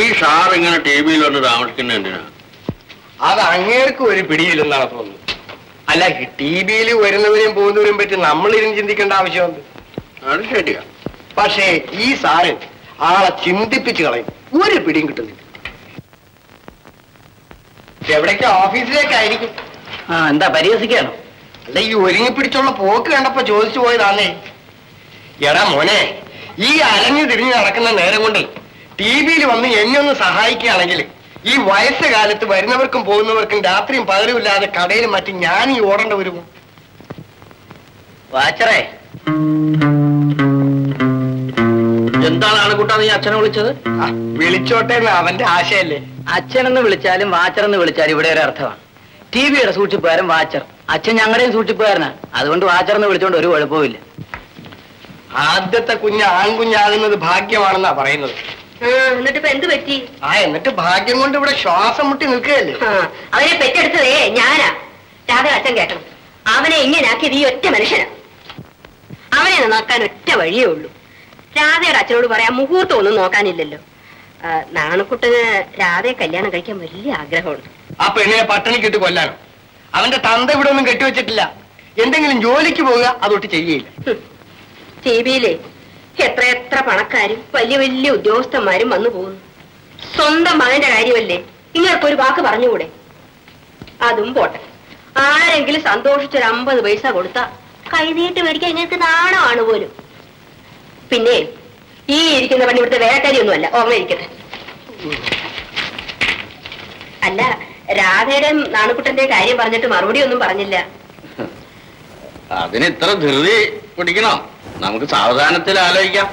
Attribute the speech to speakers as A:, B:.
A: ഈ സാർ ഇങ്ങനെ ടി വിയിൽ വന്ന് താമസിക്കുന്ന എന്തിനാ?
B: അത് അങ്ങേർക്ക് ഒരു പിടിയില്ലെന്നാണ് തോന്നുന്നത്. അല്ല, ടി വിയിൽ വരുന്നവരെയും പോകുന്നവരെയും പറ്റി നമ്മളിരുന്ന് ചിന്തിക്കേണ്ട ആവശ്യമുണ്ട്.
A: അത് ശരിയാ.
B: പക്ഷേ ഈ സാറ് ആളെ ചിന്തിപ്പിച്ച് കളയും. ഒരു പിടിയും കിട്ടുന്നില്ല. എവിടേക്ക്? ഓഫീസിലേക്കായിരിക്കും.
C: എന്താ പരിഹസിക്കാണോ?
B: അല്ല, ഈ ഒരുങ്ങി പിടിച്ചുള്ള പോക്ക് കണ്ടപ്പോ ചോദിച്ചു പോയതാന്നേ. എടാ മോനെ, ഈ അലഞ്ഞു തിരിഞ്ഞു നടക്കുന്ന നേരം കൊണ്ട് ടി വിയിൽ വന്ന് എന്നെ ഒന്ന് സഹായിക്കുകയാണെങ്കിൽ ഈ വയസ്സുകാലത്ത് വരുന്നവർക്കും പോകുന്നവർക്കും രാത്രിയും പകലും ഇല്ലാതെ കടയിലും മറ്റും ഞാൻ ഈ ഓടേണ്ട വരുമോ?
C: വാച്ചറേ, എന്താണ് ആണുകൂട്ടാ നീ അച്ഛനെ വിളിച്ചത്?
B: വിളിച്ചോട്ടെ എന്ന് അവന്റെ ആശയല്ലേ.
C: അച്ഛനെന്ന് വിളിച്ചാലും വാച്ചറെന്ന് വിളിച്ചാലും ഇവിടെ ഒരു അർത്ഥമാണ്. ടി വിയുടെ സൂക്ഷിപ്പുകാരൻ വാച്ചർ, അച്ഛൻ ഞങ്ങളുടെയും സൂക്ഷിപ്പുകാരനാണ്. അതുകൊണ്ട് വാച്ചറെന്ന് വിളിച്ചോണ്ട് ഒരു കുഴപ്പമില്ല.
B: ആദ്യത്തെ കുഞ്ഞ് ആൺകുഞ്ഞാകുന്നത് ഭാഗ്യമാണെന്നാ പറയുന്നത്.
D: എന്നിട്ട് ഇപ്പൊ എന്ത് പറ്റി?
B: എന്നിട്ട് ഭാഗ്യം കൊണ്ട് ഇവിടെ ശ്വാസം മുട്ടി നിൽക്കുകയല്ലേ.
D: അവനെ പെറ്റെടുത്തതേ ഞാനാ. രാധ അച്ഛൻ കേട്ടണം. അവനെ ഇങ്ങനാക്കിയത് ഈ ഒറ്റ മനുഷ്യനാ. അവനെ നോക്കാൻ ഒറ്റ വഴിയേ ഉള്ളൂ. രാധയുടെ അച്ഛനോട് പറയാൻ മുഹൂർത്തം ഒന്നും നോക്കാനില്ലല്ലോ. നാണക്കുട്ടന് രാധയെ കല്യാണം കഴിക്കാൻ വലിയ ആഗ്രഹമുണ്ട്.
B: ആ പെണ്ണിനെ പട്ടിണിക്കിട്ട് കൊല്ലാനോ? അവന്റെ തന്ത ഇവിടെ ഒന്നും കെട്ടിവെച്ചിട്ടില്ല. എന്തെങ്കിലും ജോലിക്ക് പോവുക, അതൊട്ട് ചെയ്യയില്ല.
D: ടി വിയിലെ എത്ര പണക്കാരും വലിയ വലിയ ഉദ്യോഗസ്ഥന്മാരും വന്നു പോകുന്നു. സ്വന്തം മകന്റെ കാര്യമല്ലേ, നിങ്ങൾക്കൊരു വാക്ക് പറഞ്ഞുകൂടെ? അതും പോട്ടെ, ആരെങ്കിലും സന്തോഷിച്ചൊരു 50 പൈസ കൊടുത്താ കൈനീട്ട് മേടിക്കാൻ നിങ്ങൾക്ക് നാണമാണ് പോലും. പിന്നെ ഈ ഇരിക്കുന്ന പണി ഇവിടുത്തെ വേലക്കാരിയൊന്നുമല്ല, ഓർമ്മ ഇരിക്കട്ടെ. അല്ല, രാധയുടെ നാണുക്കുട്ടന്റെ കാര്യം പറഞ്ഞിട്ട് മറുപടി ഒന്നും പറഞ്ഞില്ല.
A: അതിന് ഇത്ര ധൃതി പിടിക്കണോ? നമുക്ക് സാവധാനത്തിൽ ആലോചിക്കാം.